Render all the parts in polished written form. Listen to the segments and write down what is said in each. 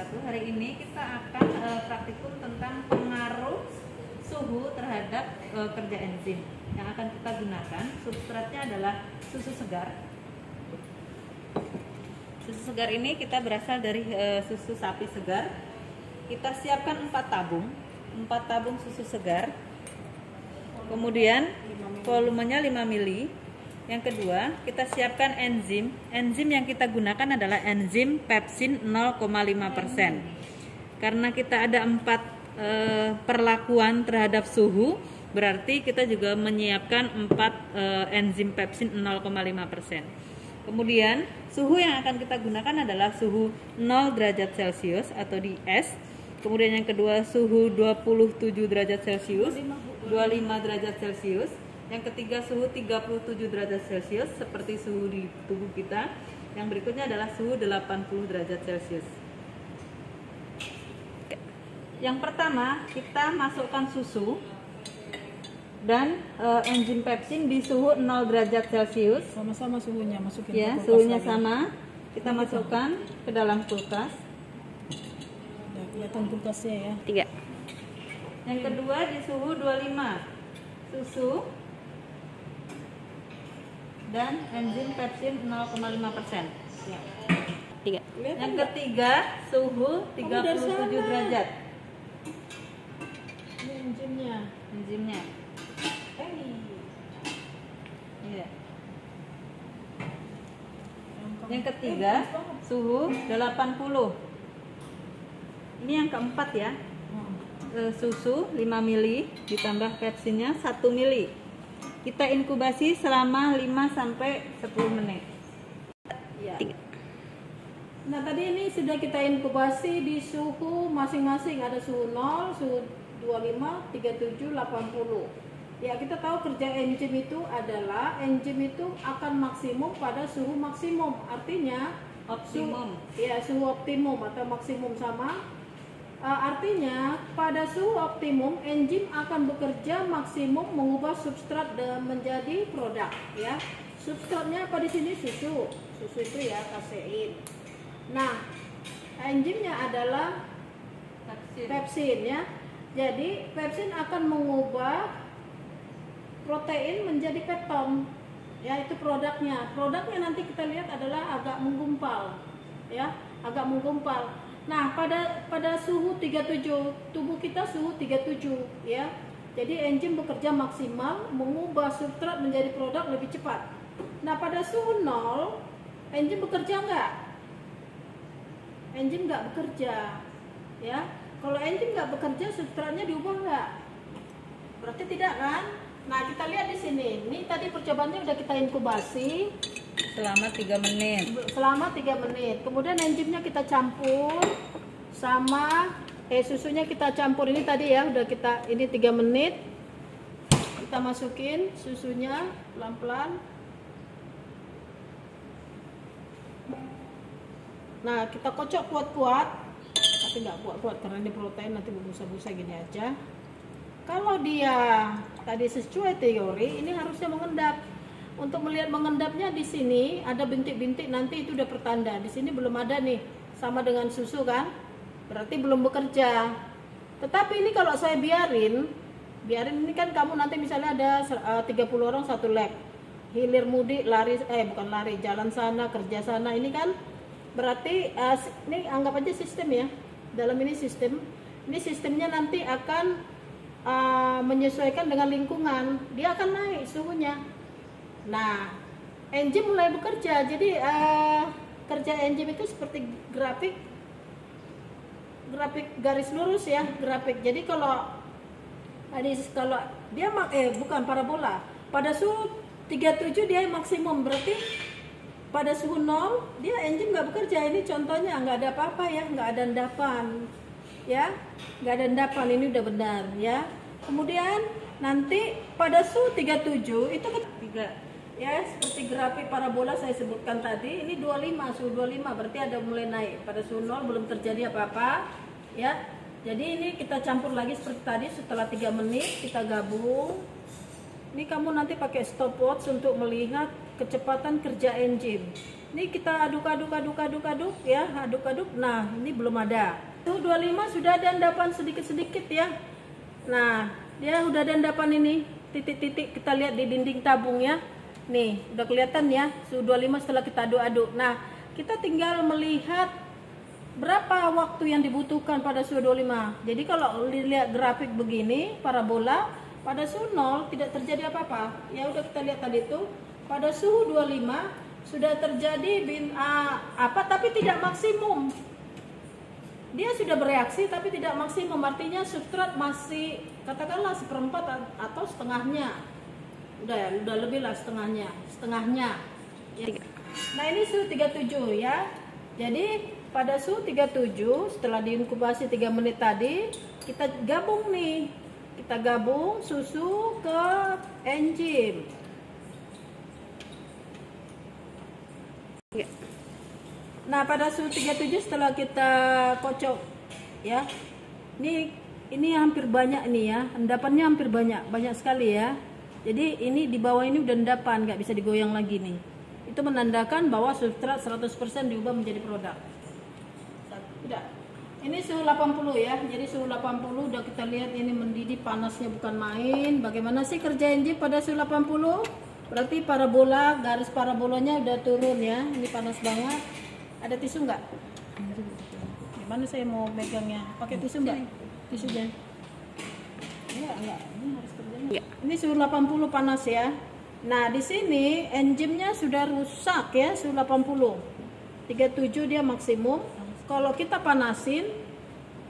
wabarakatuh. Hari ini kita akan praktikum tentang pengaruh suhu terhadap kerja enzim. Yang akan kita gunakan substratnya adalah susu segar. Susu segar ini kita berasal dari susu sapi segar. Kita siapkan 4 tabung susu segar. Kemudian volumenya 5 mili. Yang kedua, kita siapkan enzim. Enzim yang kita gunakan adalah enzim pepsin 0,5%. Karena kita ada 4 perlakuan terhadap suhu, berarti kita juga menyiapkan 4 enzim pepsin 0,5%. Kemudian, suhu yang akan kita gunakan adalah suhu 0 derajat Celcius atau di es. Kemudian yang kedua, suhu 27 derajat Celcius, 25 derajat Celcius. Yang ketiga, suhu 37 derajat Celcius seperti suhu di tubuh kita. Yang berikutnya adalah suhu 80 derajat Celcius. Yang pertama, kita masukkan susu dan enzim pepsin di suhu 0 derajat Celcius. Sama-sama suhunya, masukin Ya, ke kulkas suhunya lagi. sama. Kita masukkan ke dalam kulkas. Udah kelihatan kulkasnya ya. 3. Yang kedua di suhu 25. Susu dan enzim pepsin 0,5%. Ya. 3. Yang ketiga, suhu 37 derajat. Ini enzimnya. Enzimnya. Iya. Yang ketiga, suhu 80. Ini yang keempat ya. Susu 5 mili ditambah pepsinnya 1 mili. Kita inkubasi selama 5 sampai 10 menit. Ya. Nah, tadi ini sudah kita inkubasi di suhu masing-masing, ada suhu 0, suhu 25, 37, 80. Ya, kita tahu kerja enzim itu adalah enzim itu akan maksimum pada suhu maksimum. Artinya Optimum. suhu optimum atau maksimum sama. Artinya pada suhu optimum enzim akan bekerja maksimum mengubah substrat menjadi produk ya. Substratnya apa di sini? Susu itu ya kasein. Nah, enzimnya adalah pepsin ya. Jadi pepsin akan mengubah protein menjadi pepton ya, itu produknya. Produknya nanti kita lihat adalah agak menggumpal ya, agak menggumpal. Nah, pada suhu 37, tubuh kita suhu 37 ya. Jadi enzim bekerja maksimal mengubah substrat menjadi produk lebih cepat. Nah, pada suhu 0, enzim bekerja enggak? Enzim enggak bekerja ya. Kalau enzim enggak bekerja, substratnya diubah enggak? Berarti tidak kan? Nah, kita lihat di sini. Ini tadi percobaannya udah kita inkubasi Selama 3 menit. selama 3 menit. Kemudian enzimnya kita campur sama susunya kita campur. Ini tadi ya udah kita, ini 3 menit. Kita masukin susunya pelan-pelan. Nah, kita kocok kuat-kuat. Tapi nggak kuat-kuat karena ini protein, nanti berbusa-busa gini aja. Kalau dia tadi sesuai teori, ini harusnya mengendap. Untuk melihat mengendapnya di sini ada bintik-bintik, nanti itu udah pertanda. Di sini belum ada nih, sama dengan susu kan? Berarti belum bekerja. Tetapi ini kalau saya biarin ini kan kamu nanti misalnya ada 30 orang satu lab. Hilir mudik lari bukan lari, jalan sana, kerja sana. Ini kan berarti ini anggap aja sistem ya. Dalam ini sistem. Ini sistemnya nanti akan menyesuaikan dengan lingkungan. Dia akan naik suhunya. Nah, enzim mulai bekerja. Jadi kerja enzim itu seperti grafik garis lurus ya, grafik. Jadi kalau dia bukan parabola. Pada suhu 37 dia maksimum, berarti pada suhu 0 dia enzim nggak bekerja. Ini contohnya nggak ada apa-apa ya, nggak ada endapan ya, nggak ada endapan. Ini udah benar ya. Kemudian nanti pada suhu 37 itu ya, seperti grafik parabola saya sebutkan tadi, ini 25, suhu 25 berarti ada mulai naik. Pada suhu 0 belum terjadi apa-apa ya. Jadi ini kita campur lagi seperti tadi. Setelah 3 menit kita gabung. Ini kamu nanti pakai stopwatch untuk melihat kecepatan kerja enzim. Ini kita aduk ya, aduk. Nah, ini belum ada. Suhu 25 sudah ada endapan sedikit-sedikit ya. Nah, dia udah ada endapan ini. Titik-titik kita lihat di dinding tabung ya. Nih, udah kelihatan ya, suhu 25 setelah kita aduk-aduk. Nah, kita tinggal melihat berapa waktu yang dibutuhkan pada suhu 25. Jadi kalau lihat grafik begini, parabola, pada suhu 0 tidak terjadi apa-apa. Ya udah kita lihat tadi itu, pada suhu 25 sudah terjadi tapi tidak maksimum. Dia sudah bereaksi tapi tidak maksimum, artinya substrat masih katakanlah 1/4 atau setengahnya. Udah lebih lah setengahnya ya. Nah, ini suhu 37 ya. Jadi pada suhu 37 setelah diinkubasi 3 menit tadi, kita gabung nih. Kita gabung susu ke enzim. Nah, pada suhu 37 setelah kita kocok ya. Ini hampir banyak nih ya. Endapannya hampir banyak sekali ya. Jadi ini di bawah ini udah endapan, nggak bisa digoyang lagi nih. Itu menandakan bahwa substrat 100% diubah menjadi produk. Tidak. Ini suhu 80 ya. Jadi suhu 80 udah kita lihat ini mendidih, panasnya bukan main. Bagaimana sih kerja enzim pada suhu 80? Berarti parabola, garis parabolanya udah turun ya. Ini panas banget. Ada tisu nggak? Gimana saya mau megangnya? Pakai tisu nggak? Tisunya? Enggak. Ini harus kerjanya. Ya. Ini suhu 80 panas ya. Nah, di sini enzimnya sudah rusak ya, suhu 80. 37 dia maksimum. Kalau kita panasin,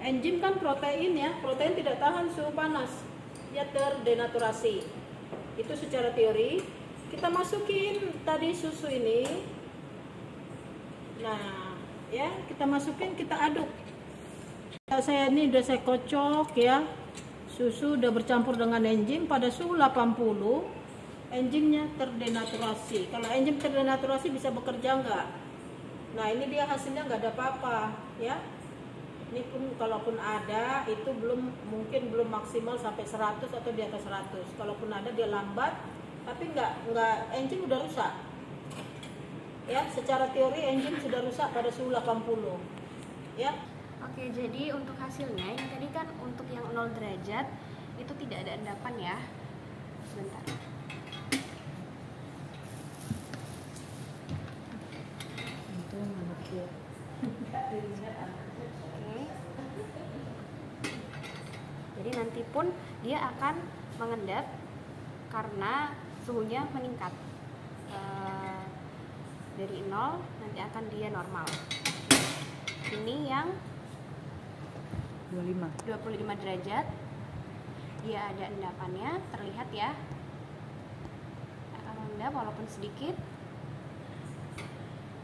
enzim kan protein ya. Protein tidak tahan suhu panas. Dia terdenaturasi. Itu secara teori. Kita masukin tadi susu ini. Nah, ya, kita masukin, kita aduk. Ini udah saya kocok ya. Susu udah bercampur dengan enzim pada suhu 80. Enzimnya terdenaturasi. Kalau enzim terdenaturasi bisa bekerja enggak? Nah, ini dia hasilnya nggak ada apa-apa ya. Ini pun kalaupun ada itu mungkin belum maksimal sampai 100 atau di atas 100. Kalaupun ada dia lambat, tapi enggak enzim udah rusak. Ya, secara teori enzim sudah rusak pada suhu 80. Ya. Oke, jadi untuk hasilnya yang tadi kan untuk yang 0 derajat itu tidak ada endapan ya. Sebentar. Oke. Jadi nanti pun dia akan mengendap karena suhunya meningkat. Dari 0 nanti akan dia normal. Ini yang 25 derajat, dia ada endapannya, terlihat ya, akan mengendap walaupun sedikit.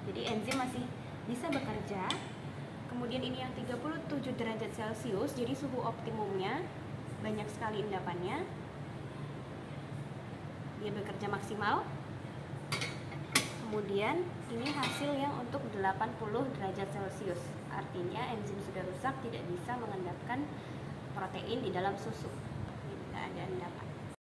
Jadi enzim masih bisa bekerja. Kemudian ini yang 37 derajat Celcius, jadi suhu optimumnya, banyak sekali endapannya, dia bekerja maksimal. Kemudian ini hasil yang untuk 80 derajat Celcius, artinya enzim sudah rusak, tidak bisa mengendapkan protein di dalam susu, tidak ada endapan.